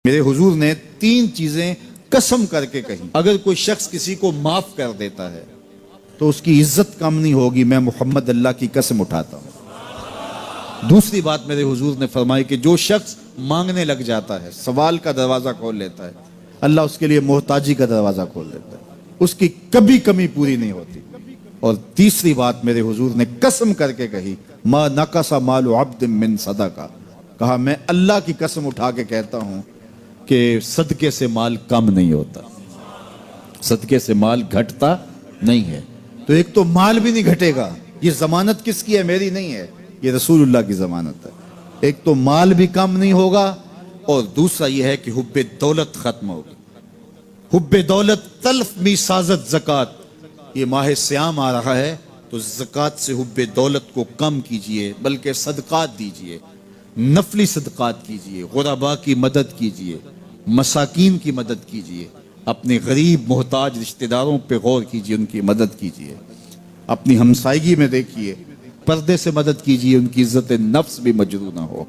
میرے حضور نے 3 چیزیں قسم کر کے کہی، اگر کوئی شخص کسی کو معاف کر دیتا ہے تو اس کی عزت کم نہیں ہوگی، میں محمد اللہ کی قسم اٹھاتا ہوں۔ دوسری بات میرے حضور نے فرمائی کہ جو شخص مانگنے لگ جاتا ہے، سوال کا دروازہ کھول لیتا ہے، اللہ اس کے لیے محتاجی کا دروازہ کھول دیتا ہے، اس کی کبھی کمی پوری نہیں ہوتی۔ اور تیسری بات میرے حضور نے قسم کر کے کہی، ما نقص مال عبد من صدقہ، کہا میں اللہ کی قسم اٹھا کے کہتا ہوں کہ صدقے سے مال کم نہیں ہوتا، صدقے سے مال گھٹتا نہیں ہے۔ تو ایک تو مال بھی نہیں گھٹے گا، یہ ضمانت کس کی ہے؟ میری نہیں ہے، یہ رسول اللہ کی ضمانت ہے۔ ایک تو مال بھی کم نہیں ہوگا، اور دوسرا یہ ہے کہ حب دولت ختم ہوگی۔ حب دولت تلف می سازت زکات، یہ ماہ سیام آ رہا ہے تو زکات سے حب دولت کو کم کیجئے، بلکہ صدقات دیجئے، نفلی صدقات کیجئے، غرباء کی مدد کیجئے، مساکین کی مدد کیجئے، اپنے غریب محتاج رشتہ داروں پہ غور کیجئے، ان کی مدد کیجئے، اپنی ہمسائیگی میں دیکھیے، پردے سے مدد کیجئے، ان کی عزت نفس بھی مجروح نہ ہو۔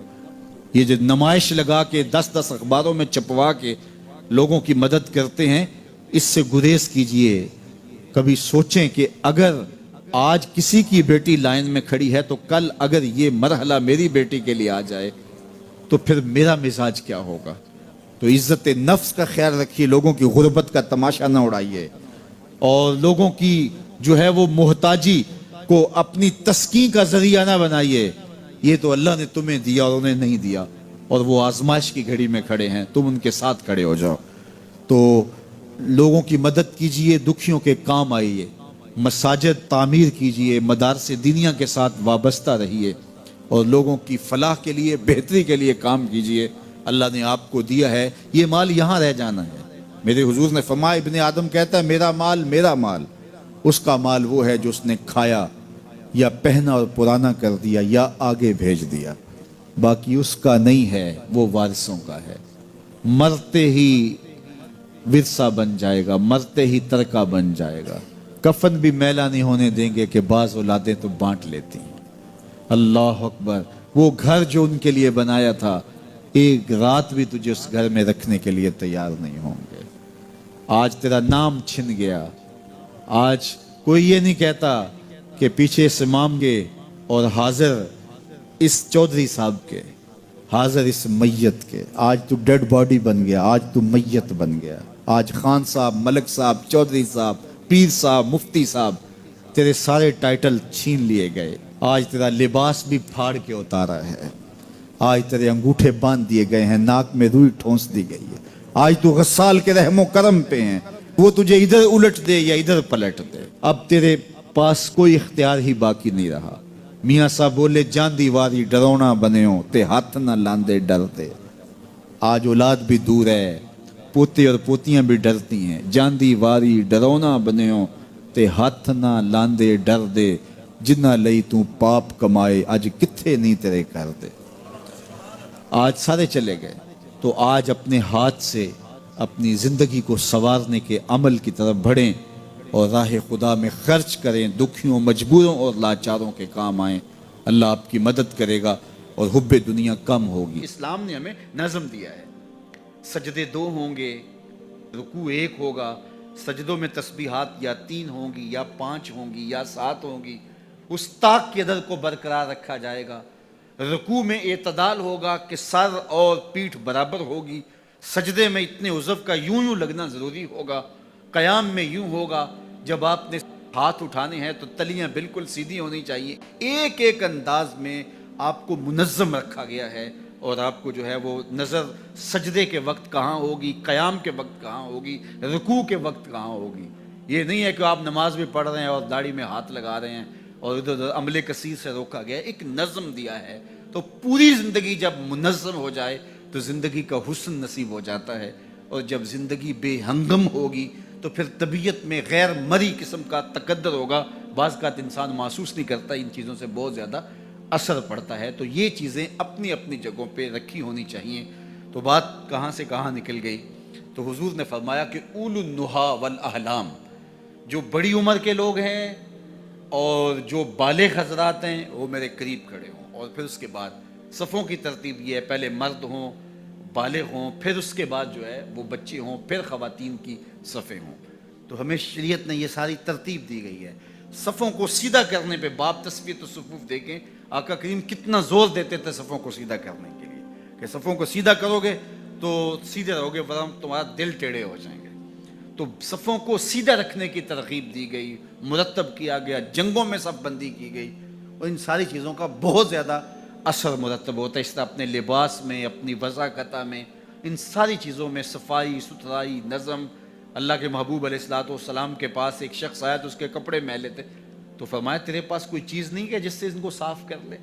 یہ جو نمائش لگا کے 10 اخباروں میں چھپوا کے لوگوں کی مدد کرتے ہیں، اس سے گریز کیجئے۔ کبھی سوچیں کہ اگر آج کسی کی بیٹی لائن میں کھڑی ہے تو کل اگر یہ مرحلہ میری بیٹی کے لیے آ جائے تو پھر میرا مزاج کیا ہوگا؟ تو عزت نفس کا خیال رکھیے، لوگوں کی غربت کا تماشا نہ اڑائیے، اور لوگوں کی جو ہے وہ محتاجی کو اپنی تسکین کا ذریعہ نہ بنائیے۔ یہ تو اللہ نے تمہیں دیا اور انہیں نہیں دیا، اور وہ آزمائش کی گھڑی میں کھڑے ہیں، تم ان کے ساتھ کھڑے ہو جاؤ۔ تو لوگوں کی مدد کیجئے، دکھیوں کے کام آئیے، مساجد تعمیر کیجئے، مدارس دینیا کے ساتھ وابستہ رہیے، اور لوگوں کی فلاح کے لیے، بہتری کے لیے کام کیجئے۔ اللہ نے آپ کو دیا ہے، یہ مال یہاں رہ جانا ہے۔ میرے حضور نے فرمایا، ابن آدم کہتا ہے میرا مال میرا مال، اس کا مال وہ ہے جو اس نے کھایا یا پہنا اور پرانا کر دیا یا آگے بھیج دیا، باقی اس کا نہیں ہے، وہ وارثوں کا ہے۔ مرتے ہی ورثہ بن جائے گا، مرتے ہی ترکہ بن جائے گا۔ کفن بھی میلا نہیں ہونے دیں گے کہ بعض اولادیں تو بانٹ لیتی ہیں۔ اللہ اکبر، وہ گھر جو ان کے لیے بنایا تھا، ایک رات بھی تجھے اس گھر میں رکھنے کے لیے تیار نہیں ہوں گے۔ آج تیرا نام چھن گیا، آج کوئی یہ نہیں کہتا کہ پیچھے اس امام کے اور حاضر اس چودھری صاحب کے، حاضر اس میت کے۔ آج تو ڈیڈ باڈی بن گیا، آج تو میت بن گیا۔ آج خان صاحب، ملک صاحب، چودھری صاحب، پیر صاحب، مفتی صاحب، تیرے سارے ٹائٹل چھین لیے گئے۔ آج تیرا لباس بھی پھاڑ کے اتارا ہے، آج تیرے انگوٹھے باندھ دیے گئے ہیں، ناک میں روئی ٹھونس دی گئی ہے۔ آج تو غسال کے رحم و کرم پہ ہیں، وہ تجھے ادھر الٹ دے یا ادھر پلٹ دے، اب تیرے پاس کوئی اختیار ہی باقی نہیں رہا۔ میاں صاحب بولے، جاندی واری ڈرونا بنیوں تے ہاتھ نہ لاندے ڈرتے۔ آج اولاد بھی دور ہے، پوتے اور پوتیاں بھی ڈرتی ہیں۔ جاندی واری ڈرونا بنیوں تے ہاتھ نہ لاندے ڈر دے، جنہ لئی تو پاپ کمائے اج کتھے نہیں تیرے کر دے۔ آج سارے چلے گئے، تو آج اپنے ہاتھ سے اپنی زندگی کو سنوارنے کے عمل کی طرف بڑھیں اور راہ خدا میں خرچ کریں، دکھیوں، مجبوروں اور لاچاروں کے کام آئیں۔ اللہ آپ کی مدد کرے گا اور حب دنیا کم ہوگی۔ اسلام نے ہمیں نظم دیا ہے، سجدے 2 ہوں گے، رکوع 1 ہوگا، سجدوں میں تسبیحات یا 3 ہوں گی یا 5 ہوں گی یا 7 ہوں گی، اس طاق کے عدد کو برقرار رکھا جائے گا۔ رکوع میں اعتدال ہوگا کہ سر اور پیٹھ برابر ہوگی، سجدے میں اتنے عضو کا یوں لگنا ضروری ہوگا، قیام میں یوں ہوگا، جب آپ نے ہاتھ اٹھانے ہیں تو تلیاں بالکل سیدھی ہونی چاہیے۔ ایک ایک انداز میں آپ کو منظم رکھا گیا ہے، اور آپ کو جو ہے وہ نظر سجدے کے وقت کہاں ہوگی، قیام کے وقت کہاں ہوگی، رکوع کے وقت کہاں ہوگی۔ یہ نہیں ہے کہ آپ نماز بھی پڑھ رہے ہیں اور داڑھی میں ہاتھ لگا رہے ہیں اور ادھر ادھر عمل کثیر سے روکا گیا، ایک نظم دیا ہے۔ تو پوری زندگی جب منظم ہو جائے تو زندگی کا حسن نصیب ہو جاتا ہے، اور جب زندگی بے ہنگم ہوگی تو پھر طبیعت میں غیر مری قسم کا تقدر ہوگا۔ بعض کا انسان محسوس نہیں کرتا، ان چیزوں سے بہت زیادہ اثر پڑتا ہے۔ تو یہ چیزیں اپنی اپنی جگہوں پہ رکھی ہونی چاہیے۔ تو بات کہاں سے کہاں نکل گئی؟ تو حضور نے فرمایا کہ اولو النہا والاحلام، جو بڑی عمر کے لوگ ہیں اور جو بالغ حضرات ہیں وہ میرے قریب کھڑے ہوں، اور پھر اس کے بعد صفوں کی ترتیب یہ ہے، پہلے مرد ہوں، بالغ ہوں، پھر اس کے بعد جو ہے وہ بچے ہوں، پھر خواتین کی صفیں ہوں۔ تو ہمیں شریعت نے یہ ساری ترتیب دی گئی ہے۔ صفوں کو سیدھا کرنے پہ باب تسویۃ الصفوف دیکھیں، آقا کریم کتنا زور دیتے تھے صفوں کو سیدھا کرنے کے لیے، کہ صفوں کو سیدھا کرو گے تو سیدھے رہو گے، ورنہ تمہارا دل ٹیڑھے ہو جائیں گے۔ تو صفوں کو سیدھا رکھنے کی ترغیب دی گئی، مرتب کیا گیا، جنگوں میں صف بندی کی گئی، اور ان ساری چیزوں کا بہت زیادہ اثر مرتب ہوتا ہے۔ اس طرح اپنے لباس میں، اپنی وضاقتہ میں، ان ساری چیزوں میں صفائی ستھرائی، نظم۔ اللہ کے محبوب علیہ السلام کے پاس ایک شخص آیا تو اس کے کپڑے میلے تھے، تو فرمایا تیرے پاس کوئی چیز نہیں ہے جس سے ان کو صاف کر لے؟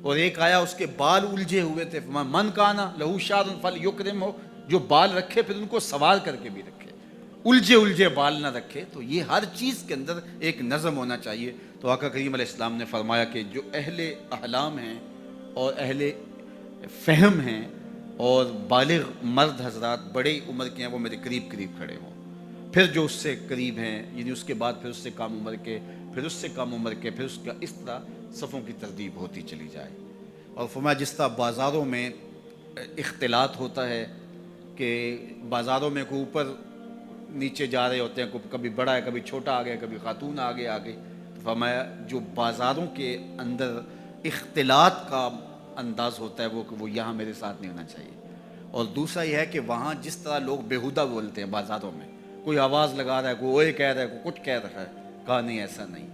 اور ایک آیا اس کے بال الجھے ہوئے تھے، فرمایا من کانا لہو شعر فلیکرم، ہو جو بال رکھے پھر ان کو سوار کر کے بھی رکھے، الجھے بال نہ رکھے۔ تو یہ ہر چیز کے اندر ایک نظم ہونا چاہیے۔ تو آقا کریم علیہ السلام نے فرمایا کہ جو اہل احلام ہیں اور اہل فہم ہیں اور بالغ مرد حضرات بڑے عمر کے ہیں، وہ میرے قریب کھڑے ہوں، پھر جو اس سے قریب ہیں، یعنی اس کے بعد پھر اس سے کم عمر کے، پھر اس سے کم عمر کے، پھر اس کا، اس طرح صفوں کی ترتیب ہوتی چلی جائے۔ اور فرمایا جس طرح بازاروں میں اختلاط ہوتا ہے کہ بازاروں میں کوئی اوپر نیچے جا رہے ہوتے ہیں، کبھی بڑا ہے کبھی چھوٹا آ گیا، کبھی خاتون آگے تو فرمایا جو بازاروں کے اندر اختلاط کا انداز ہوتا ہے وہ یہاں میرے ساتھ نہیں ہونا چاہیے۔ اور دوسرا یہ ہے کہ وہاں جس طرح لوگ بیہودہ بولتے ہیں بازاروں میں، کوئی آواز لگا رہا ہے، کوئی اوئے کہہ رہا ہے، کوئی کچھ کہہ رہا ہے، کہا نہیں ایسا نہیں،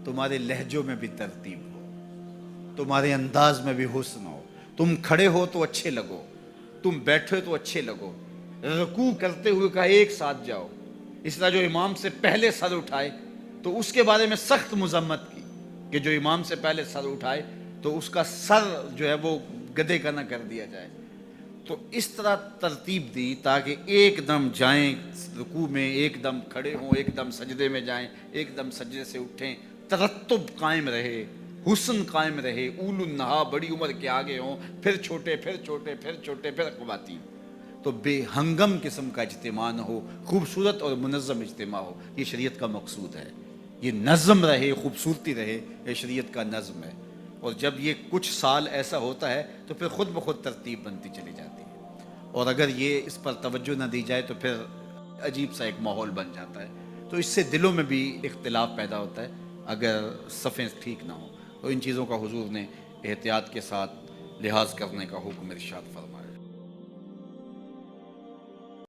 تمہارے لہجوں میں بھی ترتیب ہو، تمہارے انداز میں بھی حسن ہو، تم کھڑے ہو تو اچھے لگو، تم بیٹھے تو اچھے لگو، رکوع کرتے ہوئے کہا ایک ساتھ جاؤ۔ اس طرح جو امام سے پہلے سر اٹھائے تو اس کے بارے میں سخت مذمت کی کہ جو امام سے پہلے سر اٹھائے تو اس کا سر جو ہے وہ گدھے کا نہ کر دیا جائے۔ تو اس طرح ترتیب دی تاکہ ایک دم جائیں رکوع میں، ایک دم کھڑے ہوں، ایک دم سجدے میں جائیں، ایک دم سجدے سے اٹھیں، ترتب قائم رہے، حسن قائم رہے، اول النہا بڑی عمر کے آگے ہوں، پھر چھوٹے، پھر چھوٹے، پھر چھوٹے، پھر خواتین۔ تو بے ہنگم قسم کا اجتماع نہ ہو، خوبصورت اور منظم اجتماع ہو، یہ شریعت کا مقصود ہے۔ یہ نظم رہے، خوبصورتی رہے، یہ شریعت کا نظم ہے۔ اور جب یہ کچھ سال ایسا ہوتا ہے تو پھر خود بخود ترتیب بنتی چلی جاتی ہے، اور اگر یہ اس پر توجہ نہ دی جائے تو پھر عجیب سا ایک ماحول بن جاتا ہے۔ تو اس سے دلوں میں بھی اختلاف پیدا ہوتا ہے اگر صفیں ٹھیک نہ ہوں۔ تو ان چیزوں کا حضور نے احتیاط کے ساتھ لحاظ کرنے کا حکم ارشاد فرمایا۔